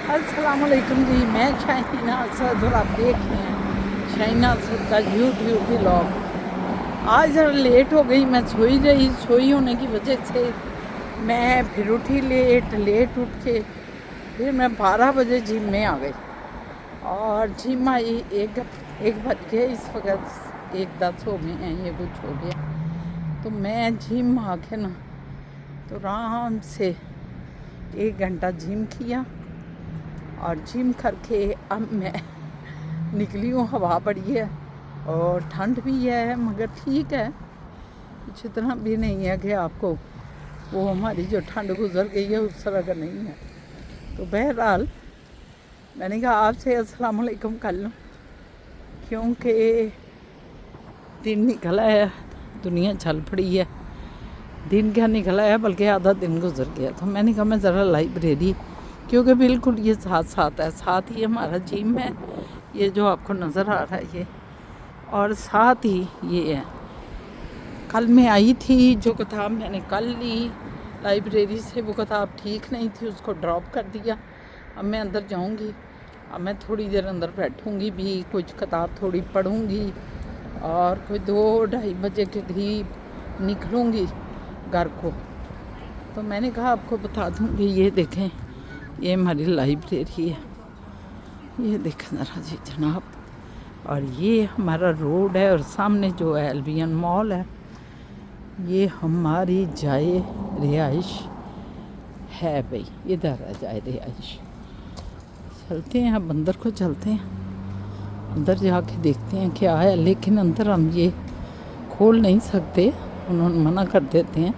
अस्सलाम वालेकुम जी। मैं शाहीना असद और आप देख रहे हैं शाहीना असद का यूट्यूब व्लॉग। आज ज़रा लेट हो गई, मैं सोई होने की वजह से मैं फिर उठी लेट उठ के फिर मैं 12 बजे जिम में आ गई और जिम आई एक बज गए। इस वक्त 1:10 हो गए हैं, ये कुछ हो गया। तो मैं जिम आके ना तो आराम से 1 घंटा जिम किया और जिम करके अब मैं निकली हूँ। हवा बड़ी है और ठंड भी है, मगर ठीक है, कुछ इतना भी नहीं है कि आपको वो हमारी जो ठंड गुजर गई है उस तरह का नहीं है। तो बहरहाल मैंने कहा आपसे अस्सलाम वालेकुम कर लूँ, क्योंकि दिन निकला है, दुनिया चल पड़ी है। दिन क्या निकला है, बल्कि आधा दिन गुजर गया। तो मैंने कहा मैं ज़रा लाइब्रेरी, क्योंकि बिल्कुल ये साथ है, साथ ही हमारा जिम है, ये जो आपको नज़र आ रहा है ये, और साथ ही ये है। कल मैं आई थी, जो किताब मैंने कल ली लाइब्रेरी से, वो किताब ठीक नहीं थी, उसको ड्रॉप कर दिया। अब मैं अंदर जाऊंगी, अब मैं थोड़ी देर अंदर बैठूंगी भी, कुछ किताब थोड़ी पढ़ूंगी और कोई 2-2:30 बजे के करीब निकलूंगी घर को। तो मैंने कहा आपको बता दूंगी। ये देखें, ये हमारी लाइब्रेरी है, ये देखें ज़रा जी जनाब। और ये हमारा रोड है और सामने जो है एल्बियन मॉल है। ये हमारी जाए रिहाइश है भाई, इधर है जाए रिहाइश। चलते हैं अब अंदर को, चलते हैं अंदर जाके देखते हैं क्या है। लेकिन अंदर हम ये खोल नहीं सकते, उन्होंने मना कर देते हैं,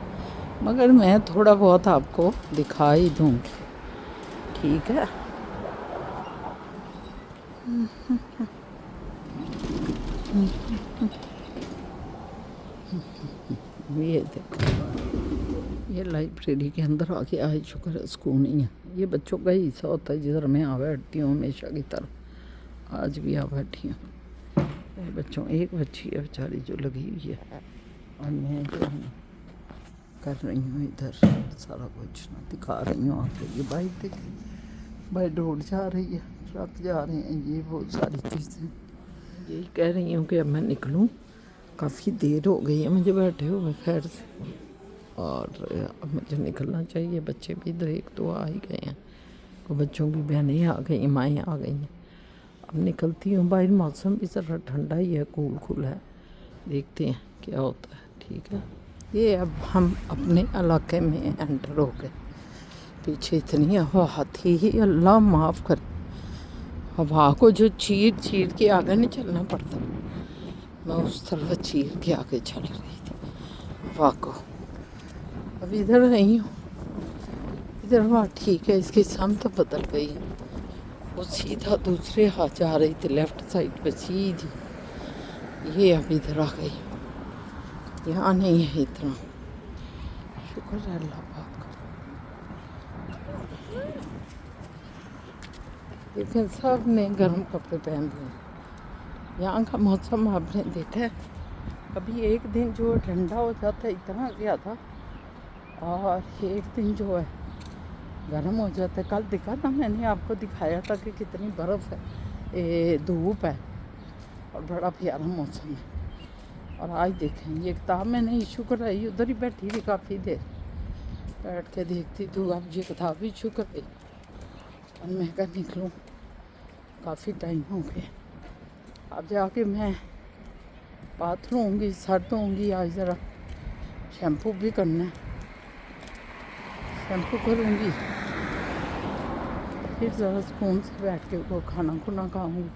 मगर मैं थोड़ा बहुत आपको दिखा ही दूँगी, ठीक है। ये देखो, ये लाइब्रेरी के अंदर आके आज शुक्र है सुकून ही है। ये बच्चों का ही हिस्सा होता है जिधर मैं आ बैठती हूँ हमेशा की तरह, आज भी आ बैठी हूँ। ये बच्चों, एक बच्ची है बेचारी जो लगी हुई है, और मैं जो है कर रही हूँ इधर सारा कुछ ना दिखा रही हूँ आपको। ये बाइक देखिए, बाइक रोड जा रही है, ट्रक जा रहे हैं, ये बहुत सारी चीज़ें। यही कह रही हूँ कि अब मैं निकलूँ, काफ़ी देर हो गई है मुझे बैठे हुए खैर से, और अब मुझे निकलना चाहिए। बच्चे भी इधर 1-2 आ ही गए हैं, और बच्चों की बहनें आ गई, माएँ आ गई हैं। अब निकलती हूँ। बाहर मौसम भी ज़रा ठंडा ही है, कूल है, देखते हैं क्या होता है, ठीक है। ये अब हम अपने इलाके में एंटर हो गए। पीछे इतनी हवा थी ही, अल्लाह माफ़ कर, हवा को जो चीर के आगे नहीं चलना पड़ता, मैं उस तरफ चीर के आगे चल रही थी हवा को। अब इधर नहीं हूँ, इधर हवा ठीक है, इसकी समत बदल गई है। वो सीधा दूसरे हाथ जा रही थी, लेफ्ट साइड पे सीधी, ये अब इधर आ गई, यहाँ नहीं है इतना। शुक्र है अल्लाह पाक का। लेकिन सब ने गर्म कपड़े पहन लिए। यहाँ का मौसम आपने देखा है, कभी एक दिन जो ठंडा हो जाता है इतना ज़्यादा, और एक दिन जो है गर्म हो जाता है। कल दिखा था, मैंने आपको दिखाया था कि कितनी बर्फ़ है, धूप है और बड़ा प्यारा मौसम है। और आज देखें, ये किताब मैंने इशू कराई, उधर ही बैठी थी काफ़ी देर, बैठ के देखती थी। अब ये किताब भी इशू कराई और मैं कहा निकलूँ, काफ़ी टाइम हो गया। अब जाके मैं बात लूँगी, सर धोऊँगी, आज ज़रा शैम्पू भी करना है, शैम्पू करूँगी, फिर ज़रा सुकून से बैठ के वो खाना खुना खाऊँगी,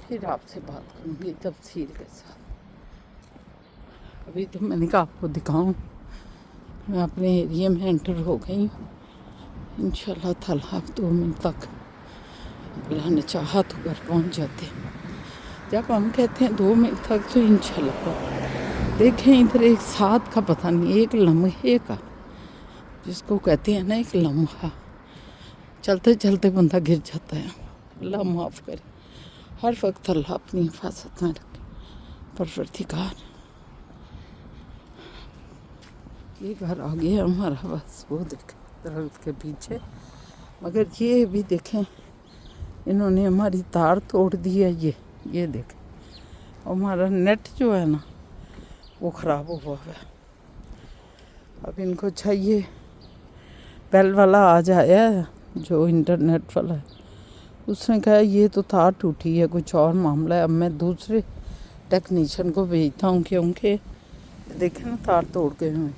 फिर आपसे बात करूँगी तफसील के साथ। अभी तो मैंने कहा आपको दिखाऊँ, मैं अपने एरिया में एंटर हो गई हूँ। इंशाल्लाह ताला 2 मिनट तक अल्लाह ने चाहा तो घर पहुँच जाते। जब हम कहते हैं 2 मिनट तक, तो इंशाल्लाह। देखें इधर एक साथ का पता नहीं, एक लम्हे का जिसको कहते हैं ना, एक लम्हा, चलते चलते बंदा गिर जाता है। अल्लाह माफ़ करे, हर वक्त अल्लाह अपनी हिफाजत में रखे, परवरदिगार। ये घर आ गया हमारा, बस वो देख दरख्त के पीछे मगर ये भी देखें, इन्होंने हमारी तार तोड़ दी है। ये देखें, हमारा नेट जो है ना वो ख़राब हुआ है। अब इनको चाहिए, बेल वाला आज आया है जो इंटरनेट वाला है, उसने कहा ये तो तार टूटी है, कुछ और मामला है। अब मैं दूसरे टेक्नीशियन को भेजता हूँ, क्योंकि देखें ना तार तोड़ गए हुए,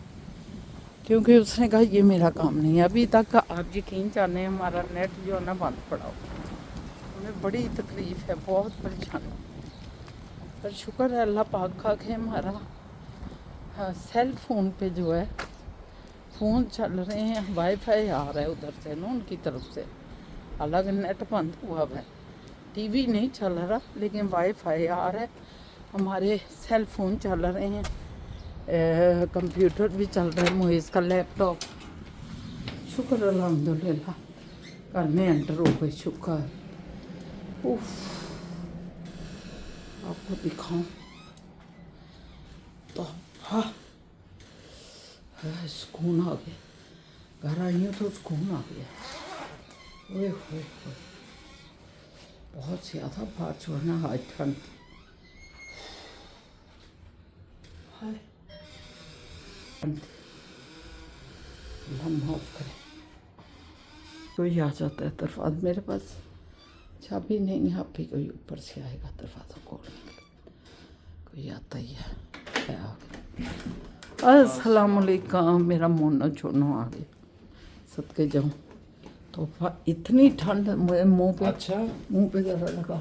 क्योंकि उसने कहा ये मेरा काम नहीं है। अभी तक आप यकीन जाने हमारा नेट जो है ना बंद पड़ा हुआ, हमें बड़ी तकलीफ़ है, बहुत परेशानी। पर शुक्र है अल्लाह पाक का कि हमारा सेल फ़ोन पे जो है फ़ोन चल रहे हैं, वाईफाई आ रहा है उधर से ना, उनकी तरफ से। अलग नेट बंद हुआ है, टीवी नहीं चल रहा, लेकिन वाईफाई आ रहा है, हमारे सेल फ़ोन चल रहे हैं, कंप्यूटर भी चल रहा है, मुइज़ का लैपटॉप। शुक्र अल्हम्दुलिल्लाह, कल में एंटर हो गई। शुक्र। उफ, आपको दिखाऊं तो सुकून आ गया, घर आई हूँ तो सुकून आ गया। ओए होए होए, बहुत ज़्यादा बाहर छोड़ना, आज ठंड। अल्लाह माफ़ करे। कोई आ जाता है दरवाज़ा, मेरे पास चाबी नहीं है, आप भी कोई ऊपर से आएगा दरवाज़ा खोलने के लिए, कोई आता ही है। अस्सलाम वालेकुम, मेरा मोनो चोनो आ गया, सदके जाऊँ। तो इतनी ठंड मुँह पे, अच्छा मुँह पे ज़रा लगा,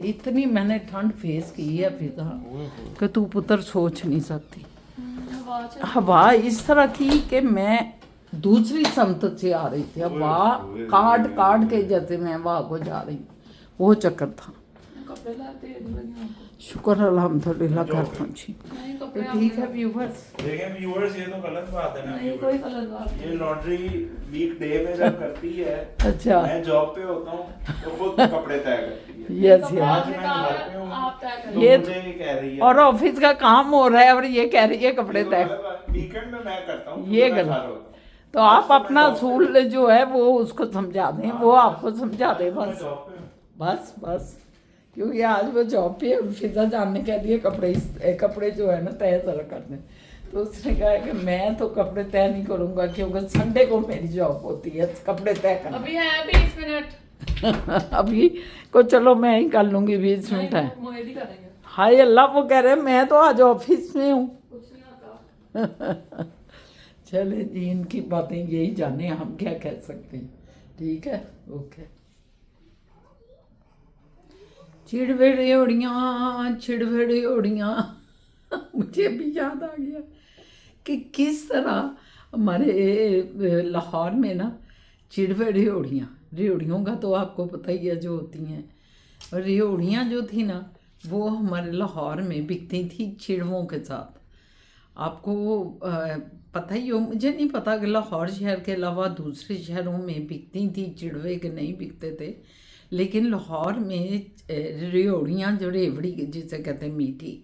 इतनी मैंने ठंड फेस की है फिजा कि तू पुत्र सोच नहीं सकती। हवा इस तरह की कि मैं दूसरी समत से आ रही थी, हवा काट काट के जैसे मैं हवा को जा रही, वो चक्कर था। शुक्र अल्हम्दुलिल्लाह घर पहुंची। तो ठीक है व्यूवर्स, देखें व्यूवर्स, ये तो गलत बात है ना। नहीं कोई गलत बात नहीं। ये लॉन्ड्री वीक डे में जब करती है, अच्छा मैं जॉब पे होता हूँ तो खुद कपड़े तय करती है। यस आज यस, मैं घर पे हूँ आप तय तो करें। ये मुझे ये कह रही है, और ऑफिस का काम हो रहा है और ये कह रही है कपड़े ये तो तय। गलत बात है। वीकेंड में मैं करता हूँ, ये मैं घर गलत। होता हूँ। तो आप अपना असूल जो है वो उसको समझा दें, वो आपको समझा दे मैं बस जॉब पे हूँ। बस बस। क्योंकि आज वो जॉब पे फिजा जानने के लिए कपड़े जो है ना तय जरा कर दें। तो उसने कहा कि मैं तो कपड़े तय नहीं करूँगा, क्योंकि संडे को मेरी जॉब होती है कपड़े तय करना। अभी है 20 मिनट। अभी को चलो मैं ही कर लूँगी, 20 मिनट है। मोहित ही करेंगे। हाय अल्लाह, वो कह रहे हैं मैं तो आज ऑफिस में हूँ। कुछ नहीं आता। चले जी, इनकी बातें यही जाने, हम क्या कह सकते हैं। ठीक है, ओके। चिड़वेड़े ओड़ियाँ मुझे भी याद आ गया कि किस तरह हमारे लाहौर में ना चिड़वे रेवड़ियों का तो आपको पता ही है जो होती हैं। और रेवड़ियाँ जो थी ना वो हमारे लाहौर में बिकती थी चिड़वों के साथ। आपको पता ही हो, मुझे नहीं पता कि लाहौर शहर के अलावा दूसरे शहरों में बिकती थी चिड़वे के नहीं बिकते थे, लेकिन लाहौर में रेवड़ियाँ जो रेवड़ी जिसे कहते हैं मीठी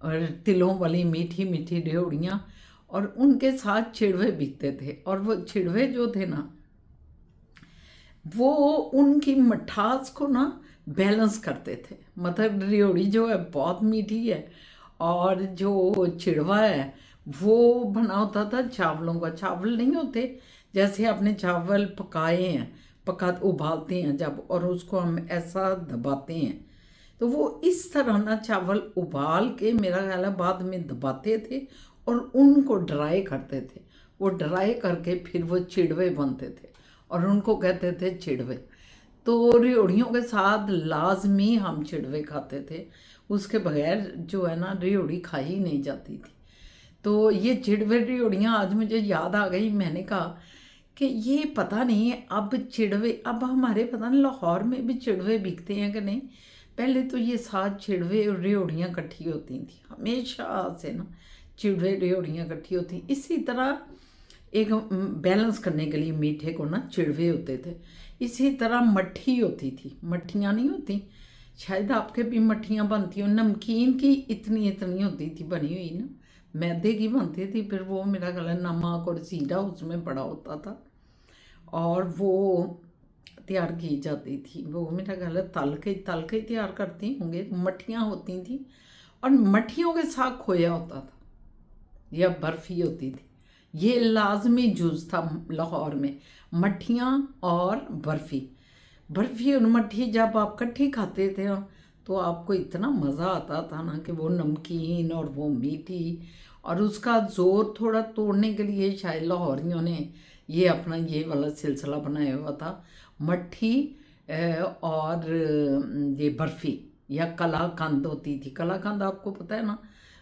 और तिलों वाली मीठी मीठी रेवड़ियाँ, और उनके साथ चिड़वे बिकते थे। और वो चिड़वे जो थे ना वो उनकी मिठास को ना बैलेंस करते थे। मतलब रेवड़ी जो है बहुत मीठी है और जो चिड़वा है वो बना होता था चावलों का। चावल नहीं होते जैसे आपने चावल पकाए हैं, उबालते हैं जब, और उसको हम ऐसा दबाते हैं, तो वो इस तरह ना चावल उबाल के मेरा ख्याल है बाद में दबाते थे और उनको ड्राई करते थे। वो ड्राई करके फिर वो चिड़वे बनते थे और उनको कहते थे चिड़वे। तो रेवड़ियों के साथ लाजमी हम चिड़वे खाते थे, उसके बगैर जो है ना रेवड़ी खाई ही नहीं जाती थी। तो ये चिड़वे रेवड़ियाँ आज मुझे याद आ गई। मैंने कहा कि ये पता नहीं अब चिड़वे, अब हमारे पता नहीं लाहौर में भी चिड़वे बिकते हैं कि नहीं। पहले तो ये साथ चिड़वे और रेवड़ियाँ इकट्ठी होती थी हमेशा से ना, चिड़वे रेवड़ियाँ इकट्ठी होती। इसी तरह एक बैलेंस करने के लिए मीठे को ना चिड़वे होते थे। इसी तरह मट्ठी होती थी, मट्ठियाँ नहीं होती, शायद आपके भी मट्ठियाँ बनती हो, नमकीन की इतनी इतनी होती थी बनी हुई ना, मैदे की बनती थी, फिर वो मेरा ख्याल नमक और जीरा उसमें पड़ा होता था और वो तैयार की जाती थी। वो मेरा ख्याल है तल के तैयार करती होंगे। मट्ठियाँ होती थी और मट्ठियों के साथ खोया होता था या बर्फ़ी होती थी। ये लाजमी जूस था लाहौर में, मट्ठियाँ और बर्फ़ी और मट्ठी जब आप इकट्ठी खाते थे तो आपको इतना मज़ा आता था ना कि वो नमकीन और वो मीठी, और उसका ज़ोर थोड़ा तोड़ने के लिए शायद लाहौरियों ने ये अपना ये वाला सिलसिला बनाया हुआ था। मट्ठी और ये बर्फ़ी या कलाकंद होती थी। कलाकंद आपको पता है ना,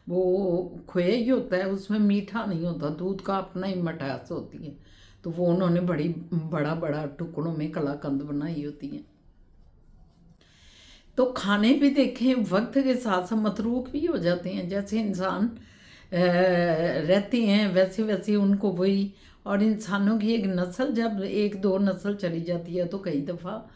वो खोया ही होता है, उसमें मीठा नहीं होता, दूध का अपना ही मिठास होती है। तो वो उन्होंने बड़ा टुकड़ों में कलाकंद बनाई होती हैं। तो खाने भी देखें वक्त के साथ साथ मतरूक भी हो जाते हैं। जैसे इंसान रहते हैं वैसे वैसे उनको वही, और इंसानों की एक नस्ल जब एक दो नस्ल चली जाती है तो कई दफ़ा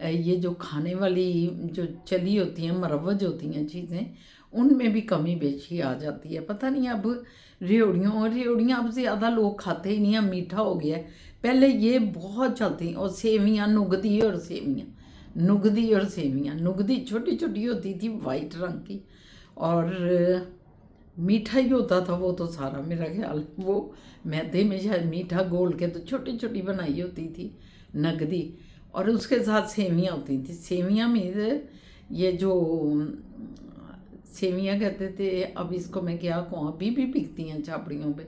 ये जो खाने वाली जो चली होती हैं मरवज होती हैं चीज़ें, उनमें भी कमी बेशी आ जाती है। पता नहीं अब रेवड़ियाँ अब ज़्यादा लोग खाते ही नहीं हैं, मीठा हो गया है। पहले ये बहुत चलती, और सेवियाँ, नुगदी और सेवियाँ। नुगदी छोटी छोटी होती थी वाइट रंग की, और मीठा ही होता था वो तो सारा, मेरा ख्याल वो मैदे में शायद मीठा घोल के तो छोटी छोटी बनाई होती थी नगदी, और उसके साथ सेवियाँ होती थी। सेवियाँ में ये जो सेवियाँ कहते थे, अब इसको मैं क्या कहूँ, अभी भी बिकती हैं छापड़ियों पे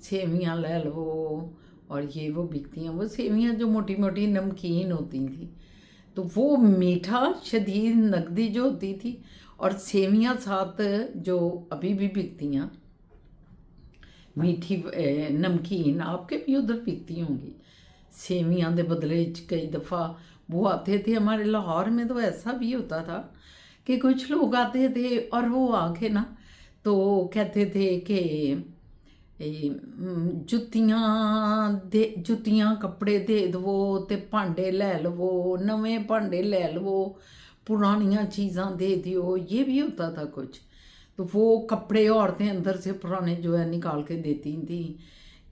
सेवियाँ ले लो, और ये वो बिकती हैं वो सेवियाँ जो मोटी मोटी नमकीन होती थी। तो वो मीठा शदीद नगदी जो होती थी, और सेवियाँ साथ जो अभी भी बिकती हैं मीठी नमकीन, आपके भी उधर बिकती होंगी। सेवियाँ के बदले कई दफ़ा वो आते थे। हमारे लाहौर में तो ऐसा भी होता था कि कुछ लोग आते थे और वो आके ना तो कहते थे कि जुत्तियाँ कपड़े दे दवो ते भांडे लै लवो, नवें भांडे लै लवो, पुरानियाँ चीज़ां दे दियो, ये भी होता था कुछ। तो वो कपड़े औरतें अंदर से पुराने जो है निकाल के देती थी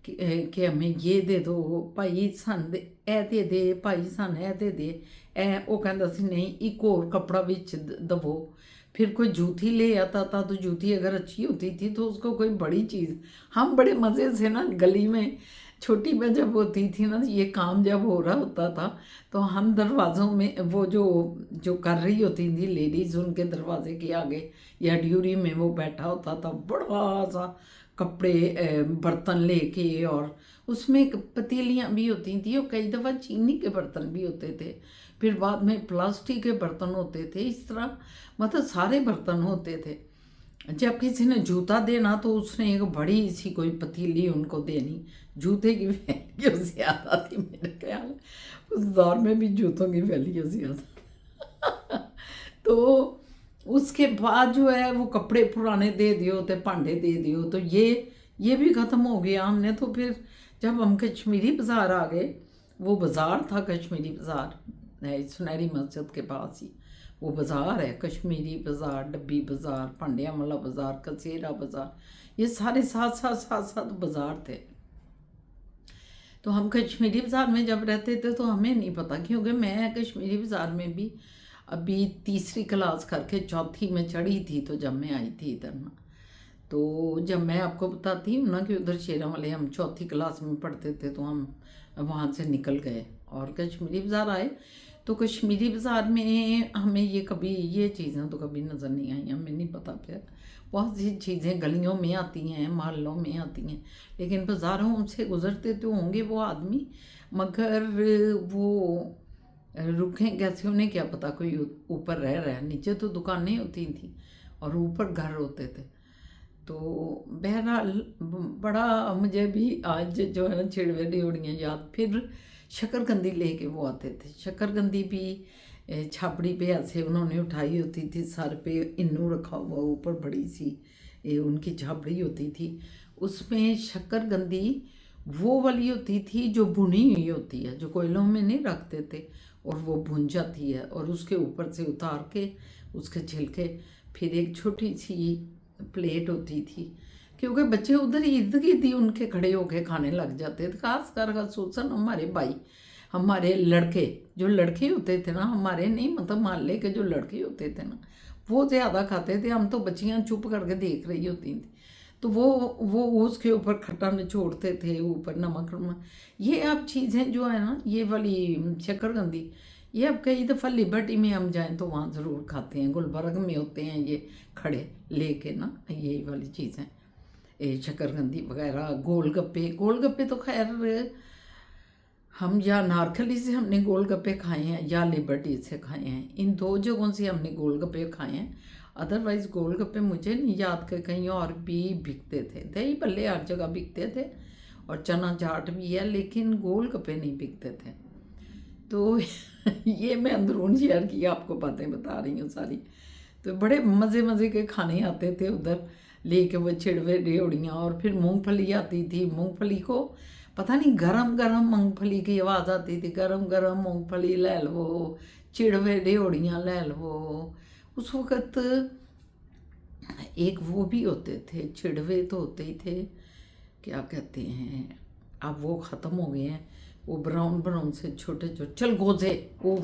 कि हमें ये दे दो भाई, सन ए दे दे भाई, सन ए दे दे ए। वो कहता सी नहीं एक और कपड़ा बिच दवो। फिर कोई जूती ले आता था, तो जूती अगर अच्छी होती थी तो उसको कोई बड़ी चीज़, हम बड़े मज़े से ना गली में छोटी में जब होती थी ना, ये काम जब हो रहा होता था तो हम दरवाज़ों में वो जो कर रही होती थी लेडीज़, उनके दरवाजे के आगे या ड्यूरी में वो बैठा होता था बड़ा सा कपड़े बर्तन लेके, और उसमें पतीलियाँ भी होती थी, और कई दफ़ा चीनी के बर्तन भी होते थे, फिर बाद में प्लास्टिक के बर्तन होते थे। इस तरह मतलब सारे बर्तन होते थे। जब किसी ने जूता देना तो उसने एक बड़ी सी कोई पतीली उनको देनी। जूते की वैल्यू ज़्यादा थी मेरे ख्याल, उस दौर में भी जूतों की वैल्यू ज़्यादा। तो उसके बाद जो है वो कपड़े पुराने दे दियो तो भांडे दे दियो, तो ये भी ख़त्म हो गया हमने। तो फिर जब हम कश्मीरी बाज़ार आ गए, वो बाज़ार था कश्मीरी बाज़ार, सुनहरी मस्जिद के पास ही वो बाज़ार है, कश्मीरी बाज़ार, डब्बी बाज़ार, भांडिया वाला बाज़ार, कसेरा बाज़ार, ये सारे साथ बाज़ार थे। तो हम कश्मीरी बाज़ार में जब रहते थे तो हमें नहीं पता, क्योंकि मैं कश्मीरी बाज़ार में भी अभी तीसरी क्लास करके चौथी में चढ़ी थी, तो जब मैं आई थी इधर ना, तो जब मैं आपको बताती हूँ ना कि उधर शेरा वाले हम चौथी क्लास में पढ़ते थे, तो हम वहाँ से निकल गए और कश्मीरी बाज़ार आए। तो कश्मीरी बाज़ार में हमें ये चीज़ें तो कभी नज़र नहीं आई, हमें नहीं पता। फिर बहुत सी चीज़ें गलियों में आती हैं, मोहल्लों में आती हैं, लेकिन बाज़ारों से गुज़रते तो होंगे वो आदमी, मगर वो रुकें कैसे, उन्हें क्या पता कोई ऊपर रह रहा है। नीचे तो दुकानें होती थी और ऊपर घर होते थे। तो बहरहाल बड़ा मुझे भी आज जो है ना छिड़वे रेवड़ियाँ याद। फिर शक्करकंदी लेके वो आते थे, शक्करकंदी भी छापड़ी पे ऐसे उन्होंने उठाई होती थी, सर पे इन्नू रखा हुआ, ऊपर बड़ी सी उनकी छापड़ी होती थी, उसमें शक्करकंदी वो वाली होती थी जो भुनी हुई होती है, जो कोयलों में नहीं रखते थे, और वो भुन जाती है, और उसके ऊपर से उतार के उसके छिलके, फिर एक छोटी सी प्लेट होती थी, क्योंकि बच्चे उधर इर्द गिर्द ही उनके खड़े होके खाने लग जाते थे। खास कर खसूसन हमारे भाई, हमारे लड़के, जो लड़के होते थे ना, हमारे नहीं मतलब मोहल्ले के जो लड़के होते थे ना, वो ज़्यादा खाते थे। हम तो बच्चियाँ चुप करके देख रही होती थी, तो वो उसके ऊपर खट्टा निचोड़ते थे, ऊपर नमक। ये अब चीज़ें जो है ना, ये वाली शक्करकंदी, ये अब कई दफ़ा लिबर्टी में हम जाएं तो वहाँ ज़रूर खाते हैं। गुलबर्ग में होते हैं ये खड़े लेके ना, ये वाली चीज़ें, ये शक्करकंदी वगैरह। गोलगप्पे तो खैर हम या नारखली से हमने गोलगप्पे खाए हैं या लिबर्टी से खाए हैं, इन दो जगहों से हमने गोलगप्पे खाए हैं। अदरवाइज़ गोलगप्पे मुझे नहीं याद कि कहीं और भी बिकते थे। दही भल्ले हर जगह बिकते थे और चना चाट भी है, लेकिन गोलगप्पे नहीं बिकते थे। तो ये मैं अंदरून शेयर की आपको बातें बता रही हूँ सारी। तो बड़े मज़े के खाने आते थे उधर लेके, वो चिड़वे रेवड़ियाँ, और फिर मूंगफली आती थी। मूंगफली को पता नहीं गरम मूंगफली की आवाज़ आती थी, गरम मूंगफली ले लो, चिड़वे रेवड़ियाँ ले लो। उस वक़्त एक वो भी होते थे, चिड़वे तो होते ही थे, क्या कहते हैं, अब वो ख़त्म हो गए हैं, वो ब्राउन से छोटे चलगोज़े, वो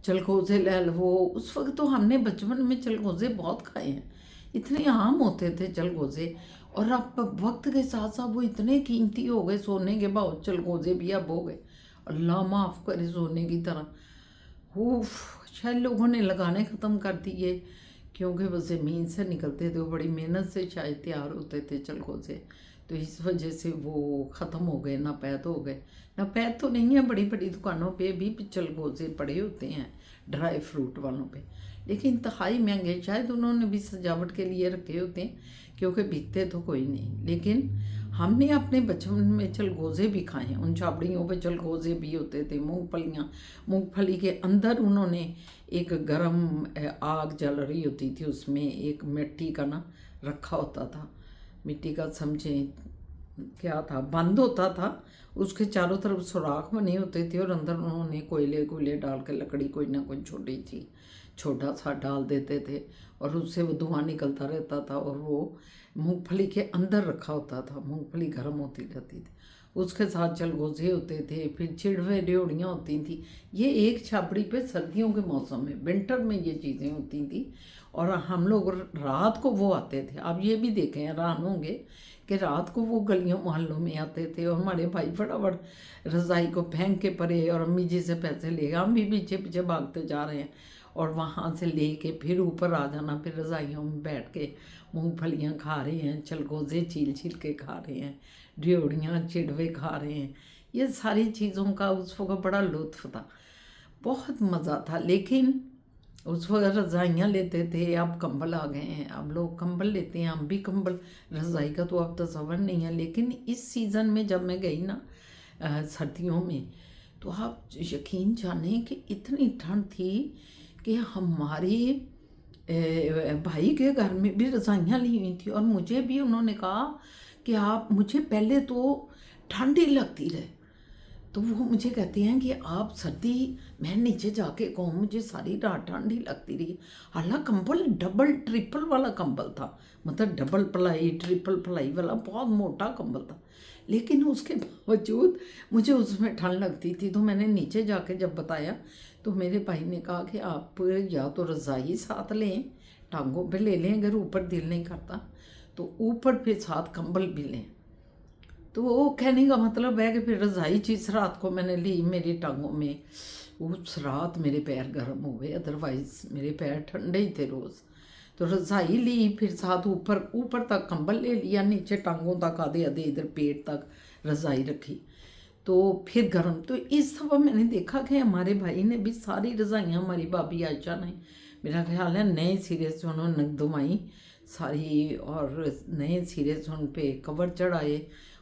चलगोज़े ले लो। उस वक्त तो हमने बचपन में चलगोज़े बहुत खाए हैं, इतने आम होते थे चलगोज़े। और अब वक्त के साथ साथ वो इतने कीमती हो गए, सोने के भाव चलगोज़े भी अब हो गए, अल्लाह माफ़ करे, सोने की तरह। शायद लोगों ने लगाने ख़त्म कर दिए, क्योंकि वो ज़मीन से निकलते थे, वो बड़ी मेहनत से शायद तैयार होते थे चलगोज़े, तो इस वजह से वो ख़त्म हो गए, नापैद हो गए। नापैद तो नहीं है, बड़ी दुकानों पे भी चलगोज़े पड़े होते हैं, ड्राई फ्रूट वालों पे, लेकिन इंतहाई महंगे। शायद उन्होंने भी सजावट के लिए रखे होते हैं, क्योंकि बिकते तो कोई नहीं। लेकिन हमने अपने बचपन में चलगोज़े भी खाए हैं, उन छाबड़ियों पे चलगोज़े भी होते थे। मूंगफली के अंदर उन्होंने एक गरम आग जल रही होती थी, उसमें एक मिट्टी का ना रखा होता था, मिट्टी का समझें क्या था, बंद होता था, उसके चारों तरफ सुराख बने होते थे, और अंदर उन्होंने कोयले डाल के, लकड़ी कोई ना कोई छोटा सा डाल देते थे, और उससे वो धुआं निकलता रहता था, और वो मूंगफली के अंदर रखा होता था। मूंगफली गर्म होती रहती थी, उसके साथ चलगोज़े होते थे, फिर चिड़वे रेवड़ियाँ होती थी। ये एक छाबड़ी पे सर्दियों के मौसम में, विंटर में ये चीज़ें होती थी, और हम लोग रात को वो आते थे। आप ये भी देखें, हैरान होंगे कि रात को वो गलियों मोहल्लों में आते थे, और हमारे भाई फटाफट रज़ाई को फेंक के परे, और अम्मी जी से पैसे ले, हम भी पीछे भागते जा रहे हैं, और वहाँ से ले के फिर ऊपर आ जाना, फिर रज़ाइयों में बैठ के मूंगफलियाँ खा रहे हैं, चलगोज़े छील के खा रहे हैं, रेवड़ियाँ चिड़वे खा रहे हैं। ये सारी चीज़ों का उस वक्त बड़ा लुत्फ़ था, बहुत मज़ा था। लेकिन उस वक्त रज़ाइयाँ लेते थे, अब कंबल आ गए हैं, अब लोग कंबल लेते हैं, हम भी कंबल, रज़ाई का तो अब तसव्वुर नहीं है। लेकिन इस सीज़न में जब मैं गई ना सर्दियों में, तो आप यकीन जाने कि इतनी ठंड थी कि हमारे भाई के घर में भी रज़ाइयाँ ली हुई थी, और मुझे भी उन्होंने कहा कि आप, मुझे पहले तो ठंड ही लगती रहे, तो वो मुझे कहते हैं कि आप सर्दी, मैं नीचे जाके कहूँ, मुझे सारी रात ठंड ही लगती रही। हालांकि कंबल डबल ट्रिपल वाला कंबल था, मतलब डबल प्लाई ट्रिपल प्लाई वाला बहुत मोटा कंबल था, लेकिन उसके बावजूद मुझे उसमें ठंड लगती थी। तो मैंने नीचे जाके जब बताया, तो मेरे भाई ने कहा कि आप या तो रज़ाई साथ लें, टांगों पे ले लें, अगर ऊपर दिल नहीं करता तो ऊपर फिर साथ कंबल भी लें। तो वो कहने का मतलब है कि फिर रज़ाई जिस रात को मैंने ली, मेरी टांगों में उस रात मेरे पैर गर्म हो गए, अदरवाइज़ मेरे पैर ठंडे ही थे रोज़। तो रज़ाई ली, फिर साथ ऊपर तक कंबल ले लिया, नीचे टांगों तक आधे इधर पेट तक रज़ाई रखी, तो फिर गर्म। तो इस दफ़ा मैंने देखा कि हमारे भाई ने भी सारी रज़ाइयाँ, हमारी भाभी आयशा ने, मेरा ख्याल है नए सिरे से उन्होंने नगदमाई सारी, और नए सिरे से उन पे कवर चढ़ाए,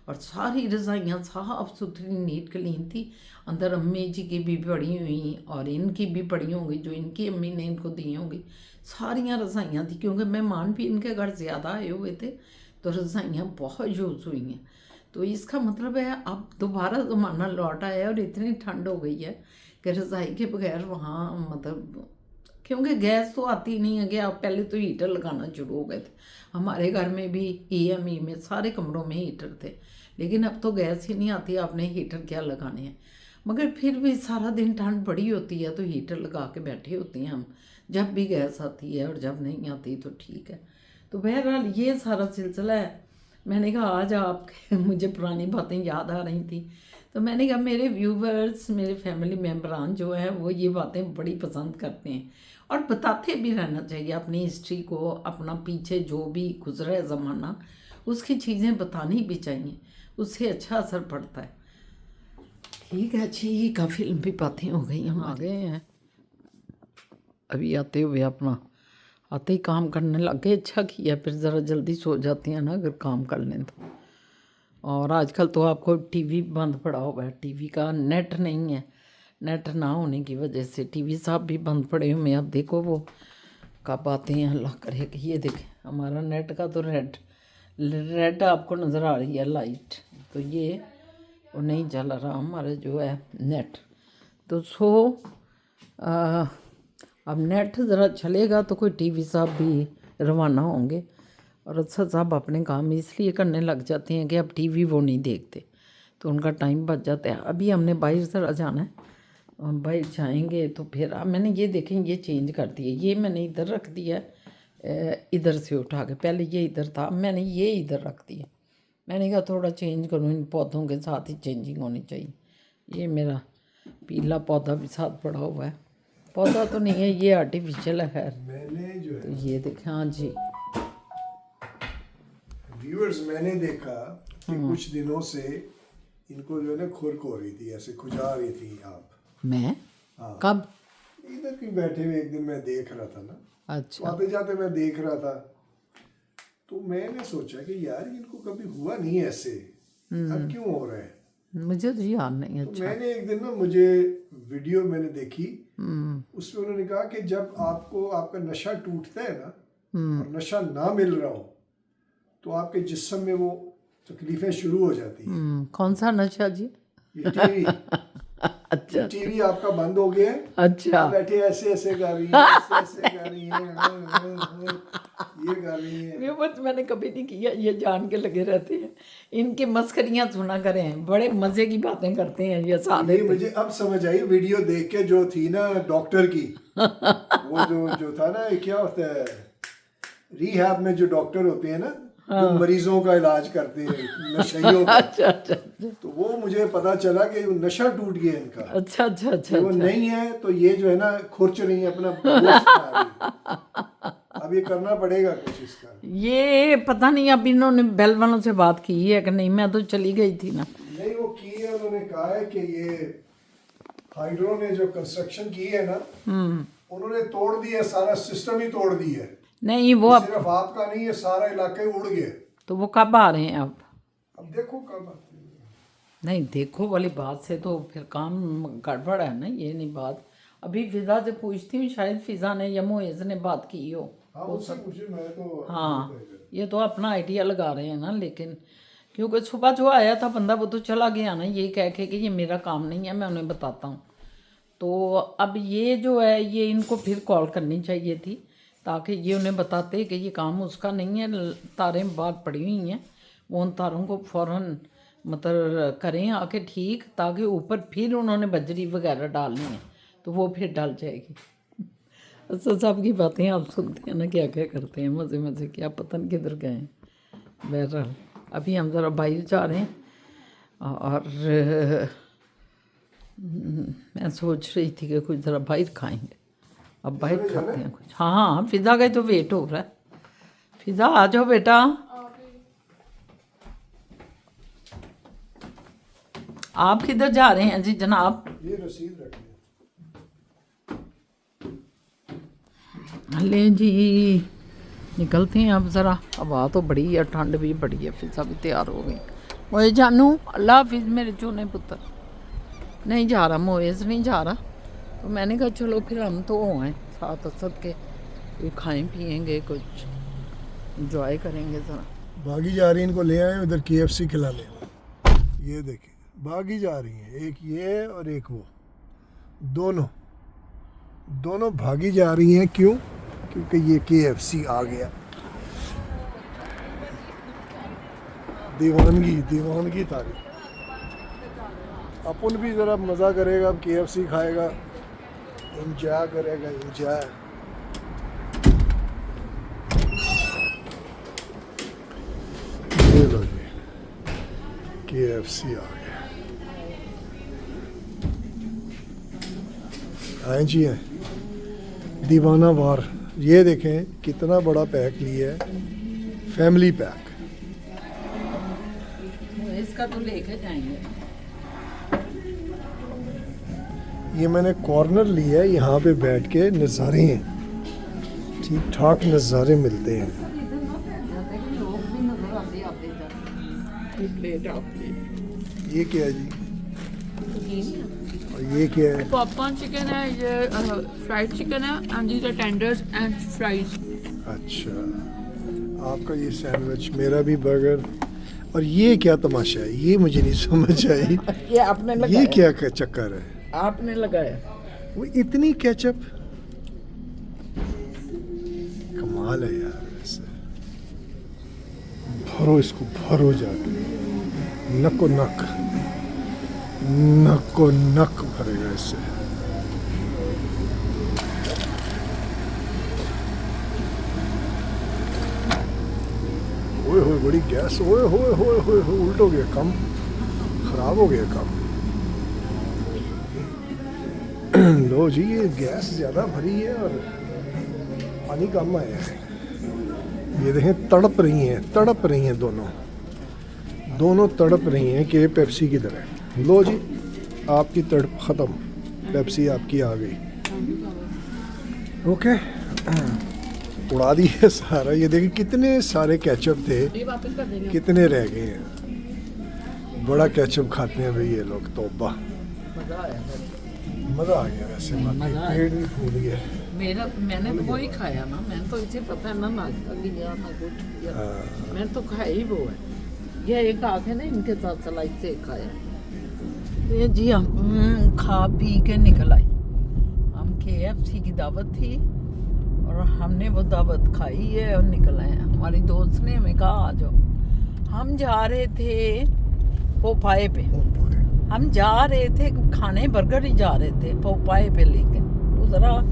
और सारी रज़ाइयाँ साफ़ सुथरी नीट क्लीन थी। अंदर अम्मी जी की भी पड़ी हुई, और इनकी भी पड़ी होंगी, जो इनकी अम्मी ने इनको दी होंगी, सारियाँ रज़ाइयाँ थी, क्योंकि मेहमान भी इनके घर ज़्यादा आए हुए थे, तो रज़ाइयाँ बहुत यूज़ हुई हैं। तो इसका मतलब है अब दोबारा ज़माना लौट आया, और इतनी ठंड हो गई है कि रज़ाई के बगैर वहाँ मतलब क्योंकि गैस तो आती नहीं है कि आप पहले तो हीटर लगाना शुरू हो गए थे। हमारे घर में भी EME में सारे कमरों में हीटर थे, लेकिन अब तो गैस ही नहीं आती, आपने हीटर क्या लगाने हैं। मगर फिर भी सारा दिन ठंड बड़ी होती है तो हीटर लगा के बैठे होते हैं हम, जब भी गैस आती है, और जब नहीं आती तो ठीक है। तो बहरहाल ये सारा सिलसिला है। मैंने कहा आज आपके मुझे पुरानी बातें याद आ रही थी, तो मैंने कहा मेरे व्यूवर्स, मेरे फैमिली मेम्बरान जो है वो ये बातें बड़ी पसंद करते हैं, और बताते भी रहना चाहिए अपनी हिस्ट्री को, अपना पीछे जो भी गुजरा है ज़माना, उसकी चीज़ें बतानी भी चाहिए, उससे अच्छा असर पड़ता है। ठीक है, अच्छी काफ़ी लंबी बातें हो गई, हम आ गए हैं। अभी आते हुए अपना आते ही काम करने लग गए। अच्छा किया, फिर ज़रा जल्दी सो जाती हैं ना अगर काम कर लें तो। और आजकल तो आपको टीवी बंद पड़ा हुआ है, टीवी का नेट नहीं है, नेट ना होने की वजह से टीवी साहब भी बंद पड़े हुए हैं। अब देखो वो कब आते हैं, अल्लाह करे कि ये देखें हमारा नेट का तो रेड आपको नज़र आ रही है लाइट, तो ये वो नहीं चल रहा हमारा जो है नेट। तो अब नेट ज़रा चलेगा तो कोई टीवी साहब भी रवाना होंगे, और असद साहब अपने काम इसलिए करने लग जाते हैं कि अब टीवी वो नहीं देखते, तो उनका टाइम बच जाता है। अभी हमने बाहर ज़रा जाना है, बाहर जाएंगे तो फिर अब मैंने ये देखें ये चेंज कर दिया, ये मैंने इधर रख दिया, इधर से उठा के, पहले ये इधर था, मैंने ये इधर रख दिया। मैंने कहा थोड़ा चेंज करूँ, इन पौधों के साथ ही चेंजिंग होनी चाहिए। ये मेरा पीला पौधा भी साथ पड़ा हुआ है, पौधा तो नहीं है, ये आर्टिफिशियल है खैर। मैंने जो है तो ये देखें, हाँ जी व्यूअर्स, मैंने देखा कि कुछ दिनों से इनको जो है ना खुरक हो रही थी, ऐसे खुजा रही थी आप। मैं हाँ। कब? इधर क्यों बैठे हुए एक दिन मैं देख रहा था ना, अच्छा, आते जाते मैं देख रहा था, तो मैंने सोचा कि यार इनको कभी हुआ नहीं ऐसे, अब क्यों हो रहा है। मुझे तो याद नहीं। तो अच्छा, मैंने एक दिन ना मुझे वीडियो मैंने देखी, उसमें उन्होंने कहा कि जब आपको आपका नशा टूटता है ना, और नशा ना मिल रहा हो, तो आपके जिस्म में वो तकलीफें शुरू हो जाती हैं। कौन सा नशा जी? ये टीवी अच्छा टीवी आपका बंद हो गया है, अच्छा, आप बैठे ऐसे ऐसे कर रही है, ऐसे ऐसे कर रही है, ये कर रही है। ये बात मैंने कभी नहीं किया, ये जान के लगे रहते हैं, इनकी मस्करियाँ सुना करें, बड़े मज़े की बातें करते हैं ये सादे। ये मुझे अब समझ आई वीडियो देख के, जो थी ना डॉक्टर की, वो जो था ना, क्या होता है रिहैब में जो डॉक्टर होते हैं ना, जो मरीजों का इलाज करते हैं नशइयों का। अच्छा अच्छा तो वो मुझे पता चला कि वो नशा टूट गया इनका। अच्छा अच्छा अच्छा, वो नहीं है तो ये जो है ना खुरच रही है, अपना गोश्त खा रही है। अब ये करना पड़ेगा कुछ इसका। ये पता नहीं अब इन्होंने बेल वालों से बात की है कि नहीं, मैं तो चली गई थी ना। नहीं, वो की है, उन्होंने कहा है कि ये हाइड्रो ने जो कंस्ट्रक्शन की है ना, उन्होंने तोड़ दिया, सारा सिस्टम ही तोड़ दिया है। नहीं वो अब, सिर्फ आपका नहीं है, सारा इलाके उड़ गए। तो वो कब आ रहे हैं अब देखो कब आते हैं। नहीं देखो वाली बात से तो फिर काम गड़बड़ है ना, ये नहीं बात। अभी फिजा से पूछती हूँ, शायद फिजा ने या मोइज ने बात की हो। हाँ, उससे मुझे, मैं तो हाँ, ये तो अपना आइडिया लगा रहे हैं ना, लेकिन क्योंकि सुबह जो आया था बंदा वो तो चला गया ना, ये कह के कि ये मेरा काम नहीं है, मैं उन्हें बताता हूँ। तो अब ये जो है ये इनको फिर कॉल करनी चाहिए थी, ताकि ये उन्हें बताते कि ये काम उसका नहीं है, तारें बाहर पड़ी हुई हैं, वो उन तारों को फ़ौरन मतलब करें आके ठीक, ताकि ऊपर फिर उन्होंने बजरी वगैरह डालनी है तो वो फिर डाल जाएगी। अच्छा, सब की बातें आप सुनते हैं ना, क्या क्या करते हैं मज़े मज़े की, आप पता नहीं किधर गए हैं। बहरहाल अभी हम ज़रा बाहर जा रहे हैं, और मैं सोच रही थी कि कुछ ज़रा बाहर खाएंगे, अब बाहर खाते हैं कुछ। हाँ हाँ, फिज़ा का तो वेट हो रहा है। फिज़ा आ जाओ बेटा। आप किधर जा रहे हैं जी जनाब? ये रसीद रखिए। ले जी, निकलते हैं अब ज़रा, हवा तो बड़ी है, ठंड भी बड़ी है। फिज़ा भी तैयार हो गई। मोए जानू, अल्लाह हाफिज़ मेरे चूने पुत्र। नहीं जा रहा, मोएज़ नहीं जा रहा, तो मैंने कहा चलो फिर हम तो आए साथ असद के, कोई खाएँ पिएंगे, कुछ इंजॉय करेंगे ज़रा। बागी जा रही है, इनको ले आए उधर KFC खिला ले। ये देखिए बागी जा रही है, एक ये और एक वो, दोनों दोनों भागी जा रही हैं, क्यों? क्योंकि ये KFC आ गया। दीवानगी तारी। अपन भी ज़रा मज़ा करेगा, अब KFC खाएगा, इंजॉय करेगा, इंजॉय। ये लो जी, KFC आ गया। आए जी हैं दीवाना वार। ये देखें कितना बड़ा पैक लिया है, फैमिली पैक। इसका तो लेके जाएंगे। ये मैंने कॉर्नर लिया है, यहाँ पे बैठ के नज़ारे हैं, ठीक ठाक नज़ारे मिलते हैं। लोग भी नजर आते आते प्लेट आपकी। ये क्या है जी? और ये क्या है? पॉपकॉर्न चिकन है, ये फ्राइड चिकन है, and these are tenders and fries. अच्छा, आपका ये सैंडविच, मेरा भी बर्गर। और ये क्या तमाशा है, ये मुझे नहीं समझ आई। ये आपने ये लगाया? क्या चक्कर है? आपने लगाया? वो इतनी केचप, कमाल है यार। वैसे भरो इसको, भरो जाके नको नक भरेगा इससे। ओए होए बड़ी गैस, ओए होए होए होए होए, उल्ट हो गया काम, खराब हो गया काम। लो जी, ये गैस ज़्यादा भरी है और पानी कम आया है। ये देखें तड़प रही हैं दोनों तड़प रही हैं कि पेप्सी की तरह। लो जी, आपकी तड़प ख़त्म, पेप्सी आपकी आ गई। ओके, उड़ा दी है सारा। ये देखिए कितने सारे केचप थे, ये वापस कर देंगे। कितने रह गए हैं। बड़ा केचप खाते हैं भाई ये लोग, तौबा। मज़ा आ गया वैसे, बाकी पेट भी फूल गया। मैंने तो वही खाया ना, मैंने तो इसे पता है ना नाश्ता किया ना कुछ किया, मैंने तो खाया ही वो है। ये एक आके ना इनके साथ सलाई से खाया। ये जी हम खा पी के निकल आए। हम KFC की दावत थी और हमने वो दावत खाई है और निकल आए। हमारी दोस्त ने हमें कहा आ जाओ। हम जा रहे थे पोपाए पे, हम जा रहे थे खाने, बर्गर ही जा रहे थे पोपाए पे, लेकिन वो ज़रा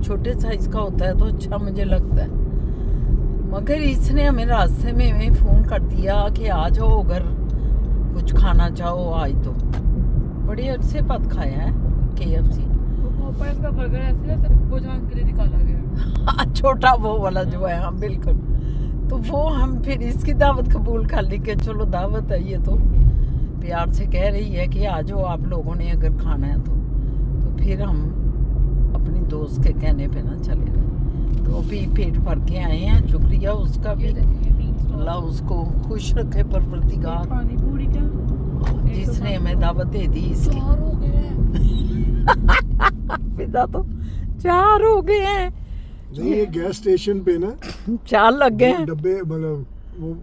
छोटे साइज़ का होता है तो अच्छा मुझे लगता है। मगर इसने हमें रास्ते में फ़ोन कर दिया कि आ जाओ अगर कुछ खाना चाहो आज। तो बड़ी अच्छे पद खाया है KFC। पॉपकॉर्न का बर्गर ऐसे जैसे भोजन के लिए निकाला गया। छोटा वो वाला जो है, हाँ बिल्कुल। तो वो हम फिर इसकी दावत कबूल कर ली कि चलो दावत है ये, तो प्यार से कह रही है कि आ जाओ आप लोगों ने अगर खाना है तो फिर हम अपनी दोस्त के कहने पे ना चले गए। तो अभी पेट भर के आए हैं, शुक्रिया उसका भी, अल्लाह उसको खुश रखे परवरदिगार, पानी पूरी क्या जिसने हमें दावत दे दी इसकी। 4 हो गए हैं। पिता तो 4 हो गए हैं। नहीं, ये गैस स्टेशन पे ना 4 लग गए वो हैं। डब्बे, मतलब वो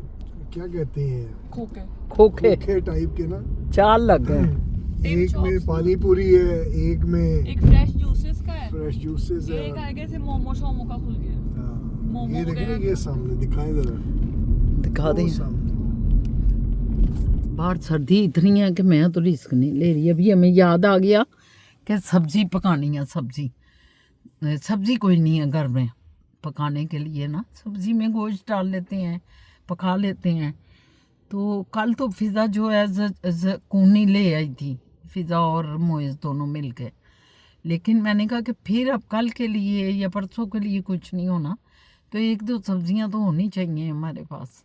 क्या कहते हैं, खोके। खोखे खोखे टाइप के ना, 4 लग गए हैं। एक में पानी पूरी है, एक में एक फ्रेश जूसेस का है, फ्रेश जूसेस है। एक आगे से मोमो शोमो का खुल गया। हाँ, मोमो ये देखें, वगैरह। ये सामने दिखाएं जरा, दिखा वो दें। सामने। बाहर सर्दी इतनी है कि मैं तो रिस्क नहीं ले रही। अभी हमें याद आ गया कि सब्जी पकानी है। सब्जी कोई नहीं है घर में पकाने के लिए ना, सब्जी में गोश्त डाल लेते हैं, पका लेते हैं। तो कल तो फिज़ा जो है कूनी ले आई थी, फिज़ा और मोइज़ दोनों मिल के। लेकिन मैंने कहा कि फिर अब कल के लिए या परसों के लिए कुछ नहीं होना, तो 1-2 सब्जियां तो होनी चाहिए हमारे पास।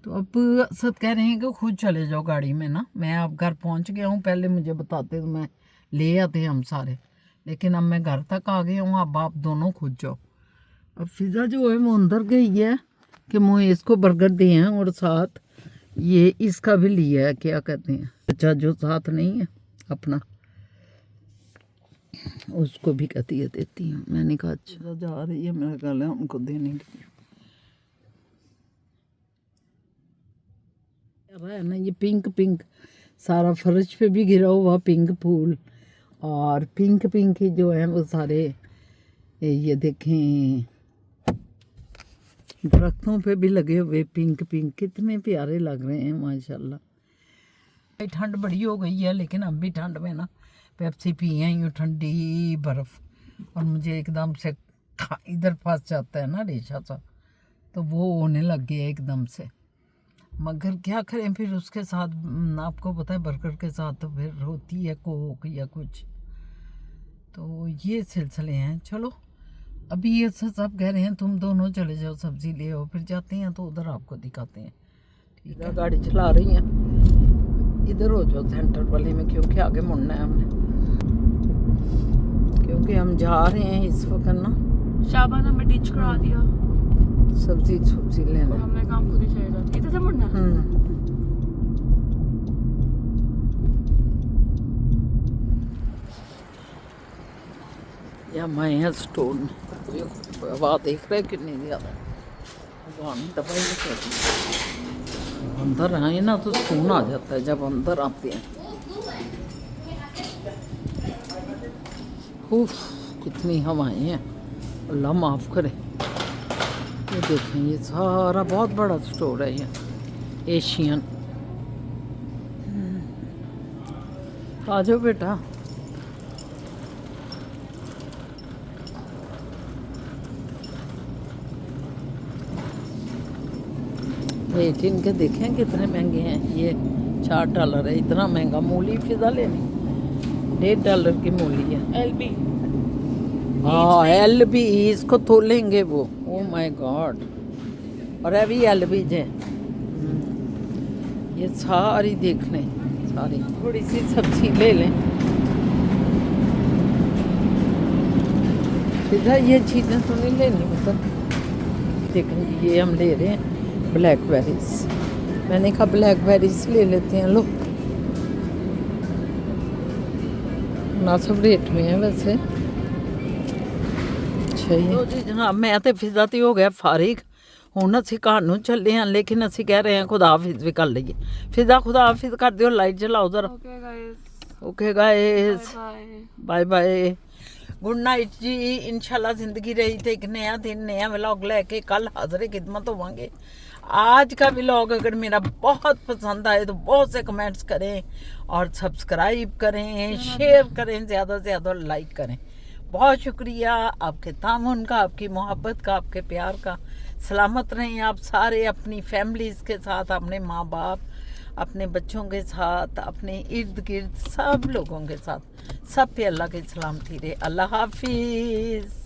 तो अब असद कह रहे हैं कि खुद चले जाओ गाड़ी में ना, मैं अब घर पहुंच गया हूँ, पहले मुझे बताते तो मैं ले आते हम सारे, लेकिन अब मैं घर तक आ गया हूँ, अब आप दोनों खुद जाओ। अब फिज़ा जो है वो अंदर गई है कि मुझे इसको बर्गर दिए हैं और साथ ये इसका भी लिया है, क्या कहते हैं अच्छा जो साथ नहीं है अपना, उसको भी कहती है देती हूँ। मैंने कहा अच्छा जा रही है, मेरा ख्याल है उनको देने के लिए है ना। ये पिंक पिंक सारा फर्श पे भी गिरा हुआ पिंक फूल, और पिंक पिंक ही जो है वो सारे ये देखें दरख्तों पे भी लगे हुए पिंक पिंक, कितने प्यारे लग रहे हैं माशाल्लाह। ठंड बड़ी हो गई है, लेकिन हम भी ठंड में ना पेप्सी पिए यूँ ठंडी बर्फ़, और मुझे एकदम से इधर फंस जाता है ना रेशा सा, तो वो होने लग गया एकदम से। मगर क्या करें फिर उसके साथ, आपको पता है बर्गर के साथ तो फिर होती है कोक या कुछ, तो ये सिलसिले हैं। चलो अभी ये सब कह रहे हैं तुम दोनों चले जाओ सब्जी ले आओ, फिर जाते हैं तो उधर आपको दिखाते हैं। ठीक है, गाड़ी चला रही हैं, इधर हो जाओ सेंटर वाले में, क्योंकि आगे मुड़ना है हमने, क्योंकि हम जा रहे हैं इस वक्त ना। शाबान हमें टीच करा दिया सब्जी लेने, और हमने काम खुद ही करेगा। इधर से मुड़ना या मैं स्टोर में हवा देख रहे कितनी ज़्यादा, भगवान दवाई नहीं करती। अंदर आए ना तो सुकून आ जाता है जब अंदर आते हैं। उफ कितनी हवाएं हैं, अल्लाह माफ़ करे। ये देखें ये सारा बहुत बड़ा स्टोर है ये एशियन। आ जाओ बेटा। रेट इनके देखें कितने महंगे हैं। ये $4 है, इतना महंगा। मूली फिजा लेनी $1.5 की मूली है। LB हाँ LB, इसको तोलेंगे वो। ओ माय गॉड, और अभी LB जे ये सारी देख लें, सारी थोड़ी सी सब्जी ले लें। फिजा ये चीज़ें तो नहीं लेनी, मतलब देखें ये हम ले रहे हैं ब्लैकबेरीज। मैंने कहा ब्लैकबेरीज ले लेते हैं, लो मुनासिब रेट में है वैसे। अच्छा ही जी जनाब, मैं तो फिजा ती हो गया फारिग। ਹੁਣ ਅਸੀਂ ਘਰ ਨੂੰ ਚੱਲੇ ਹਾਂ, ਲੇਕਿਨ ਅਸੀਂ ਕਹਿ ਰਹੇ ਹਾਂ ਖੁਦਾ ਹਾਫਿਜ਼ ਵੀ ਕਰ ਲਈਏ। ਫਿਜ਼ਾ ਖੁਦਾ ਹਾਫਿਜ਼ ਕਰ ਦਿਓ, ਲਾਈਟ ਜਲਾਓ ਜ਼ਰਾ। Okay guys, bye bye, good night जी। इंशाल्लाह ज़िंदगी रही तो एक नया दिन नया व्लॉग लेके कल हाज़िर खिदमत होवांगे। आज का व्लॉग अगर मेरा बहुत पसंद आए तो बहुत से कमेंट्स करें और सब्सक्राइब करें, शेयर करें, ज़्यादा से ज़्यादा लाइक करें। बहुत शुक्रिया आपके तामुन का, आपकी मोहब्बत का, आपके प्यार का। सलामत रहें आप सारे अपनी फैमिलीज़ के साथ, अपने माँ बाप, अपने बच्चों के साथ, अपने इर्द गिर्द सब लोगों के साथ। सब पे अल्लाह की सलामती रहे। अल्लाह हाफिज़।